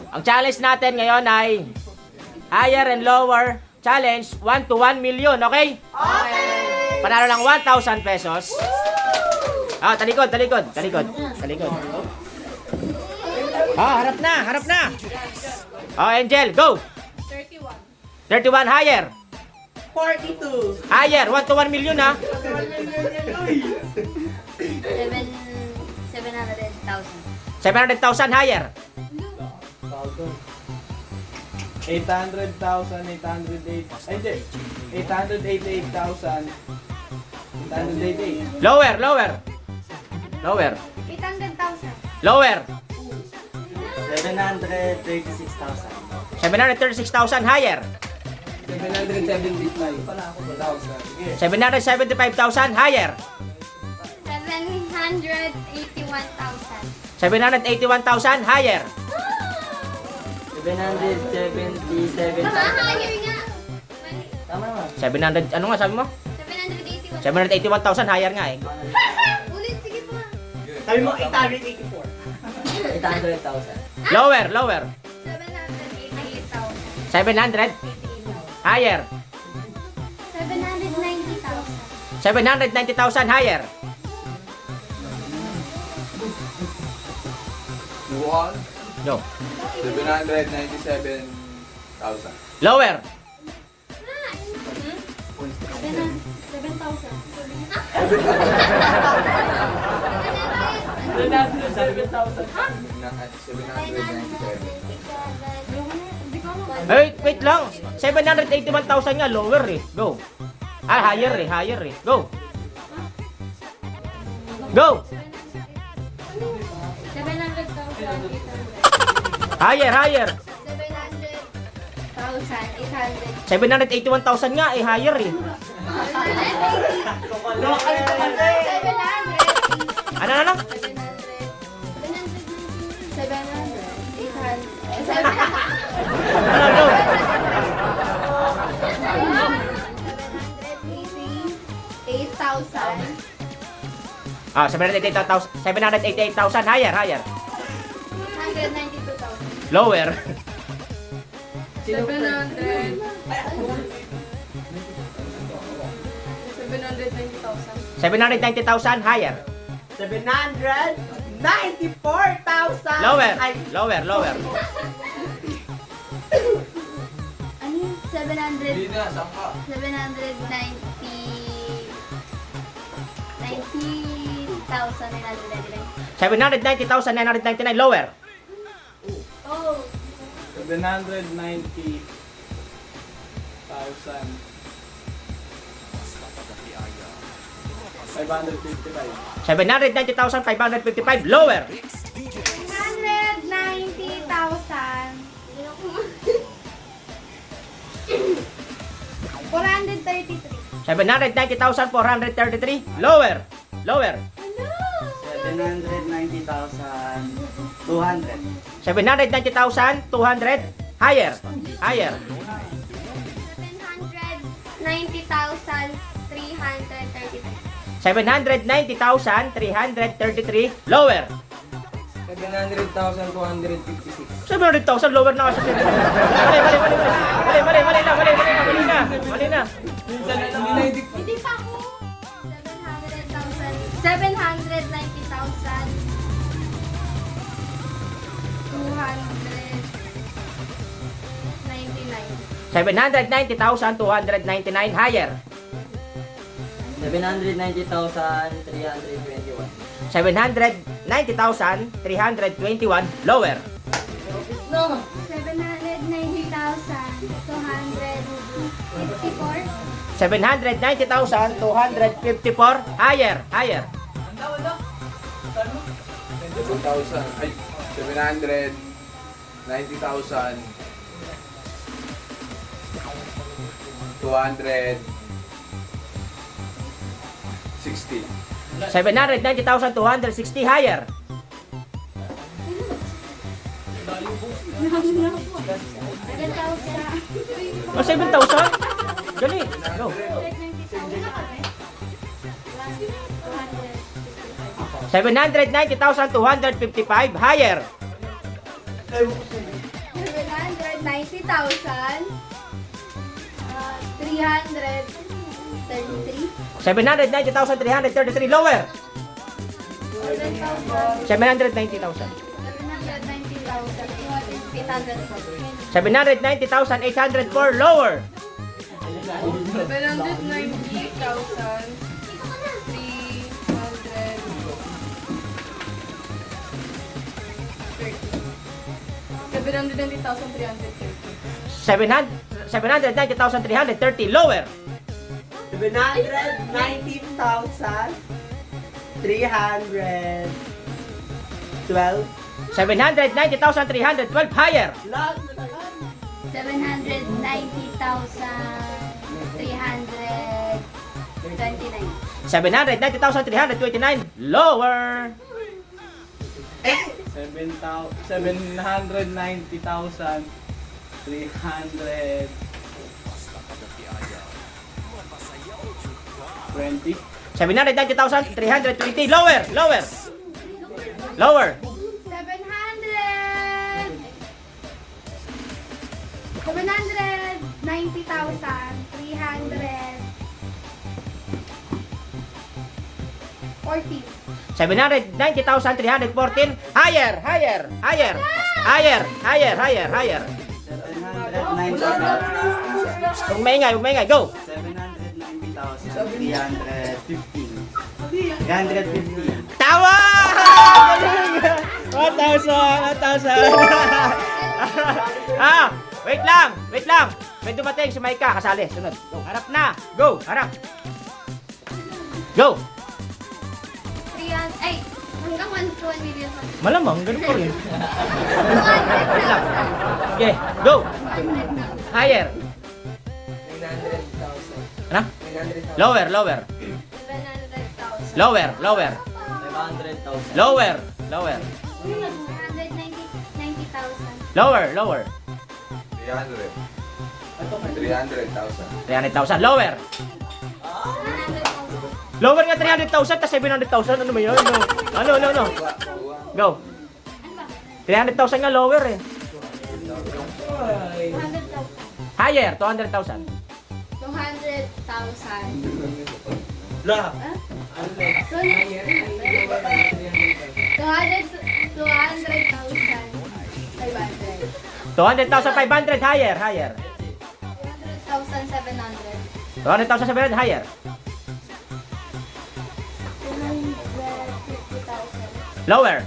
Ang challenge natin ngayon ay higher and lower challenge 1 to 1 million, okay? Okay! Panalo lang 1,000 pesos. Ah, talikod. Ah, harap na. Oh, Angel, go. 31. 31 higher. 42. Higher, 1 to 1 million ha. 700,000. 700,000 higher. 800,000, 808. Ay, hindi. 888,000. 888. Lower. 800,000. Lower. 736,000. 736,000 higher. 775,000. 775,000 higher. 781,000. 781,000 higher. 777. Higher nga. Tama naman. 700, ano nga sabi mo? 781. 781,000 higher nga eh. Ulit, sige pa. Sabi mo 884. 800,000. Lower. 788,000. 700 higher. 790,000. 790,000 higher. 1, Go. 797,000. Lower. 797. Wait lang. 781,000 nga, lower eh. Go. Ah, higher eh. Go. Go. 700,000. Higher. 700,800. 781,000 nga eh, higher eh. 700. Ano? 700. Go. 8,000. Ah, 788,000 higher. 192,000. Lower. 790,000 higher. 794,000. Lower. Ay, Lower. Ano yun? 700. Hindi na, saan ka? 790,999. 790,999 lower. Oh. 790,000. 555. 790,555 lower. 190,000. 433. 790,433 lower. 790,200. 790,200 higher. 790,333. 790,333 lower. 700,256. 700,000 lower na kasi. Mali na. Hindi pa ako. 790,000. 790,299 higher. 790,321. 790,321 lower. 790,254. 790,254 higher. 7,000. Ay, 790,000. 260. 790,260 higher. 7,000. O 7,000? Gali. Go. 790,255 higher. 790,000. 333. 790,333. Lower. 7,000. 790,000. 790,804. 790,804. Lower. 790,330. Lower. 719,312. 790,312. Higher. 790,329. 790,329. Lower. 790,320. 790,320. Lower. Lower. Lower. 790,340. 790,314. Higher. Higher. Higher. Higher. Higher. Higher. Higher. 790,315. Huwag maingay. Huwag maingay. Go. 790,315. 315. Tawa! 1,000. 1,000. Wait lang. Wait lang. May dumating si Maika. Kasali. Sunod. Go. Harap na. Go. Harap. Go. 300. Ay, hanggang 1 to 1 million. Malamang. Ganun pa rin. 200,000. Okay. Go. Higher. 900,000. Ano? 900,000. Lower. Lower. 700,000. Lower. Lower. 500,000. Lower. Lower. 190,000. Lower. Lower. 300. 300,000. 300,000. Lower. 100,000. Lower nga 300,000 tas 700,000. Ano ba yun? Ano? Ano? Ano? Go. 300,000 nga lower eh. 200,000. Higher. 200,000. 200,000. Lah. 200,500. Higher. Higher. 200,700. 200,700. Higher. 250,000. Lower.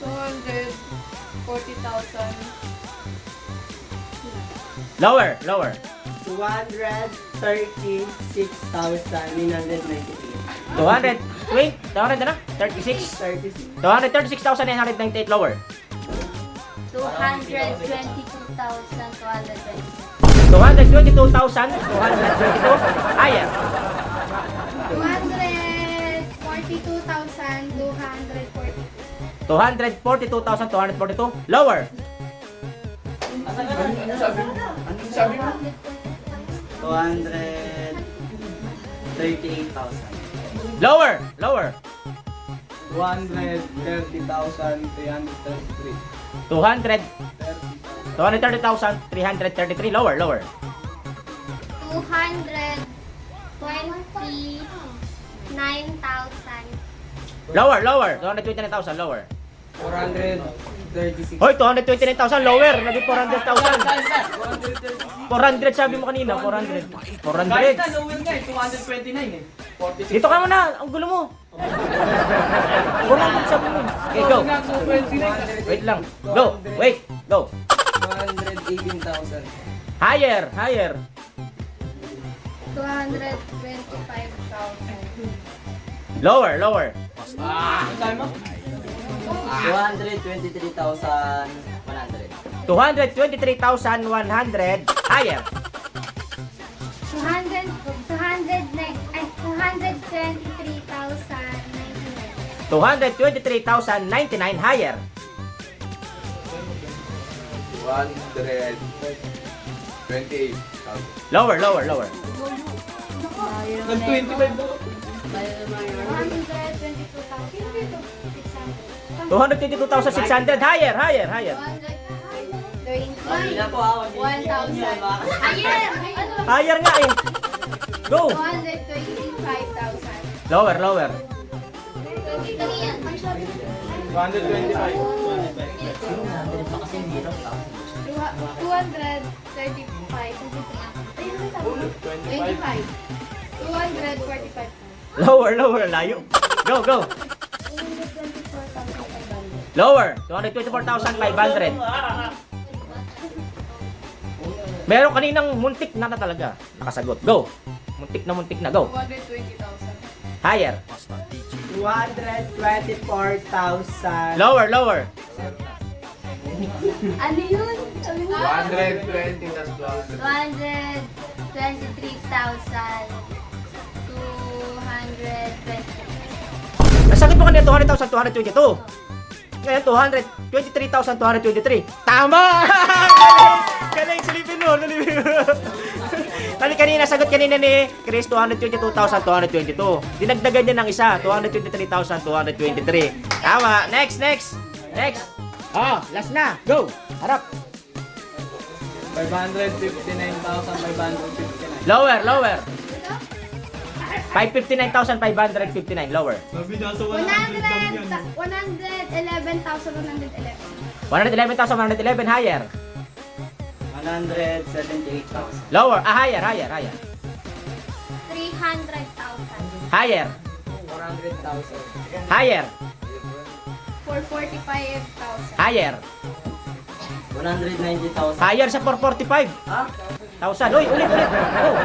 240,000. Lower. Lower. 236,998. 220. 200 na? 36. 36. 236,998. Lower. 222,220. 222,222. Higher. 242,240. 242,242. Lower. Sabi mo? 238,000. Lower. Lower. 230,333. 230,333. Lower. Lower. 229,000. Lower. Lower. 229,000. Lower. 436. Hoy, 229,000. Lower. Naging 400,000. 400 sabi mo kanina. 400. 400. Lower nga eh. 229 eh. 46. Dito ka muna. Ang gulo mo. 400 sabi mo. Okay, go. Wait lang. Go. Wait. Go. 218,000. Higher. Higher. 225,000. Lower. Lower. 223,100. 223,100. Higher. 223,099. 223,099. Higher. 128,000. Lower. Lower. Lower. Nag-25 daw. 122,600. 222,600. Higher, higher, higher. 229. 1,000. Ayer! Ano? Higher nga eh. Go. 225,000. Lower, lower. Kanina, ang sabi ko. 235. 245. Lower, lower. Layo. Go, go. 224,500. Lower. 224,500. Meron kaninang muntik na talaga. Nakasagot. Go. Muntik na. Go. 220,000. Higher. 224,000. Lower, lower. Ano yun? Sabi mo? 120 tas 200. 223,220. Nasakit mo kanina 200,222. Ngayon 223,223. Tama! Galing, silipin mo. Tali kanina, sagot kanina ni Chris 222,222. Dinagdagan niya ng isa, 223,223. Tama. Next. Oh, last na. Go. Harap. 559,559. Lower. 559,559. Lower. 111,111. 111,111. Higher. 178,000. Lower. Higher. 300,000. Higher. 400,000. Higher. 445,000. Higher. 190,000. Higher sa 445. Ha? 1,000. Uy, ulit. Go.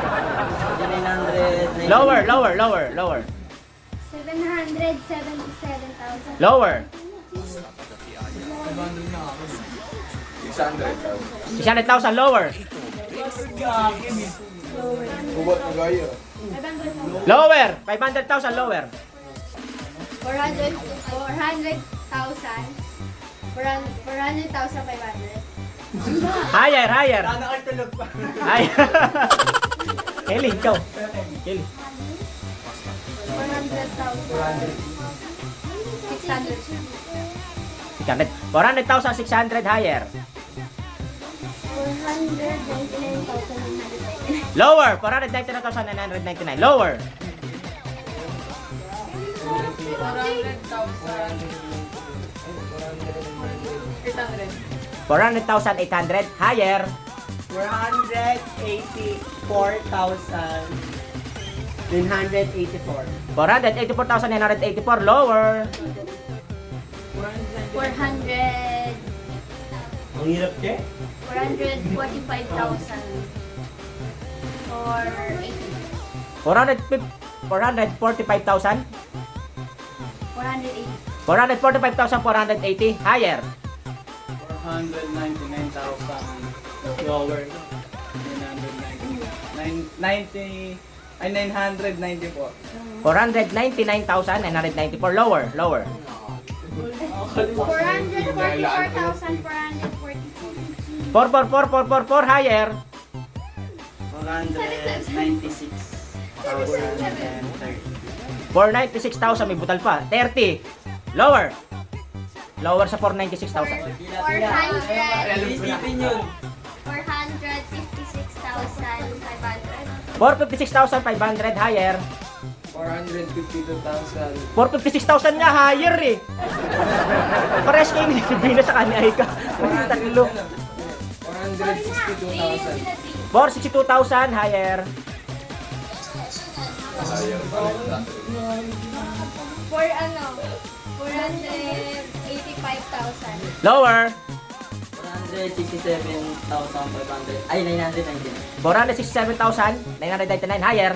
990. Lower. 777,000. Lower. 600. 600,000. Lower. Kubot na gaya. Lower. 500,000. Lower. 400,000. 400,500. Higher. Sana ka tulog pa. Higher. Kelly, ikaw. Kelly. 400,000. 600. 600. 400,600. Higher. 499,999. Lower. 499,999. Lower. 400,800. Higher. 484,984. 484,984. Lower. 400. Ang hirap ke? 445,000. Or 445,000. 480. 445,480. Higher. 499,000. Lower. 994. 499,994. Lower. 444,442. 444,444. Higher. 496,030. 496,000. May butal pa. 30. Lower. Lower sa 496,000. 400. Yun. 456,500. 456,500. Higher. 452,000. 456,000 nga. Higher eh. Pares kayo ni Sabrina sa kanya. Ay ka. Tatlo. 462,000. 462,000. Higher. For ano? 485,000. Lower. 467,500. Ay, 999. 467,999. Higher.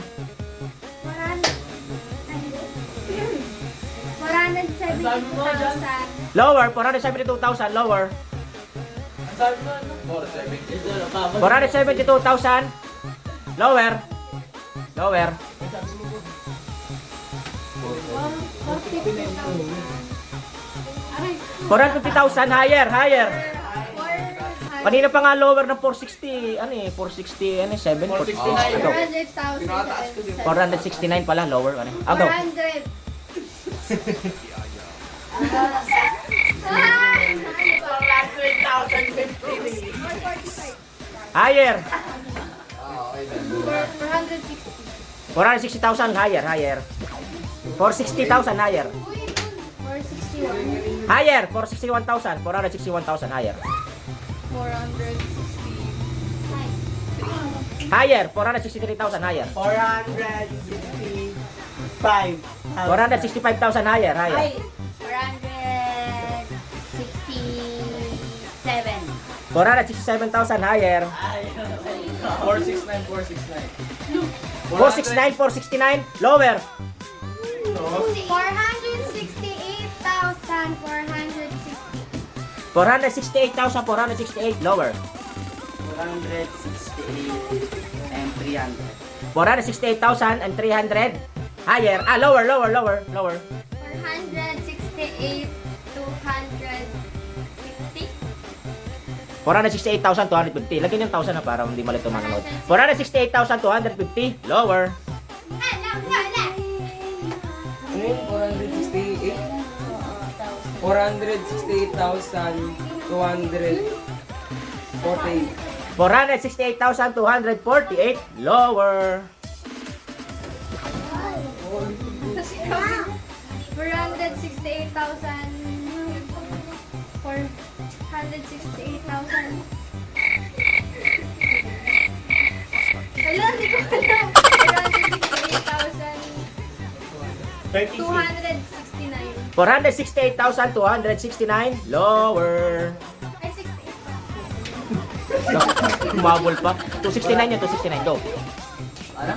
472,000. Lower. 472,000. Lower. 472,000. Lower. 450,000. Higher. Kanina pa nga lower ng 460. Ano eh? 460. Ano eh? 7? 469. 400,000. 469 pala. Lower. Ano? Go. 400. Higher. Okay then. 460. 460,000 higher, higher. 460,000 higher. 461. Higher, 461,000. 461,000 higher. 460. Higher, 463,000 higher. 465. 465,000 higher, higher. Ay, 467. 467,000 higher. 469, 469. 469, 469, lower. 468,460. 468,000, 468, lower. 468 and 300. 468,000 and 300, higher. Ah, lower, lower, lower, lower. 468, 250. 468,250. Lagyan yung 1,000 na para hindi malito manonood. 468,250, lower. Ano yun? 468? 468,248. 468,248, lower. 468,000. Wala, hindi ko alam. 468,269. 468,269, lower. Ay, 68. Umabol pa. 269 yun, 269, go. Ano?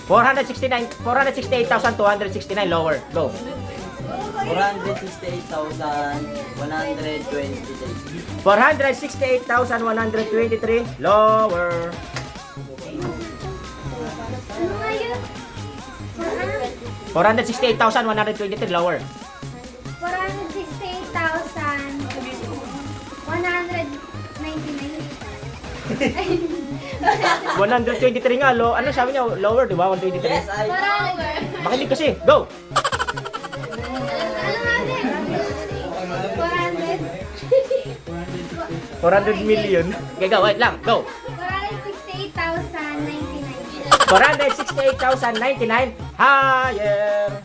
468,269, lower, go. 468,123. 468,123, lower. Ano nga yun? 468,123, lower. 468,199. 123 nga, ano sabi niya, lower, di ba? 123. Yes, I... Makinig kasi, go! Ano nga din? 400. 400 million. Okay, go, wait lang, go. 468,099. 468,099, higher.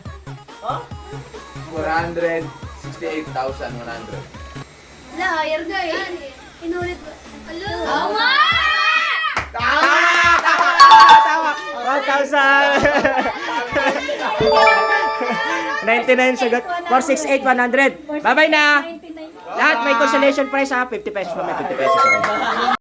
468,100. Wala, higher ka eh. Inulit mo. Tama! Tama! 1,000! 99 sagot. 468,100. Bye-bye na! Lahat may consolation prize ha. 50 pesos pa, may 50 pesos.